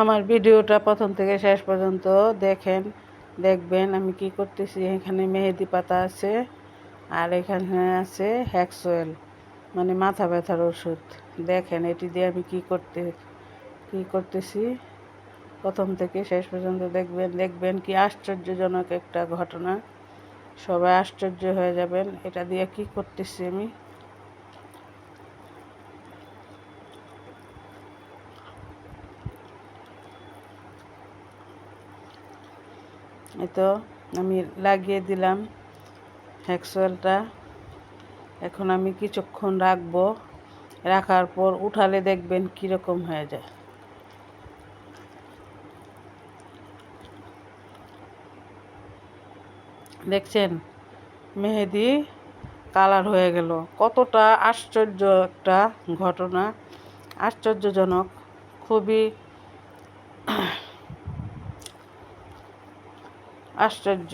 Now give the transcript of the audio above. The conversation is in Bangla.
আমার ভিডিওটা প্রথম থেকে শেষ পর্যন্ত দেখবেন আমি কি করতেছি। এখানে মেহেদি পাতা আছে আর এখানে আছে হ্যাক্স অয়েল, মানে মাথা ব্যথার ওষুধ। দেখেন এটি দিয়ে আমি কি করতেছি। প্রথম থেকে শেষ পর্যন্ত দেখবেন কি আশ্চর্যজনক একটা ঘটনা। সবাই আশ্চর্য হয়ে যাবেন এটা দিয়ে কি করতেছি আমি। এই তো আমি লাগিয়ে দিলাম হ্যাক্স অয়েলটা। এখন আমি কিছুক্ষণ রাখবো, রাখার পর উঠালে দেখবেন কীরকম হয়ে যায়। দেখছেন মেহেদি কালার হয়ে গেল। কতটা আশ্চর্য একটা ঘটনা, আশ্চর্যজনক, খুবই আশ্চর্য।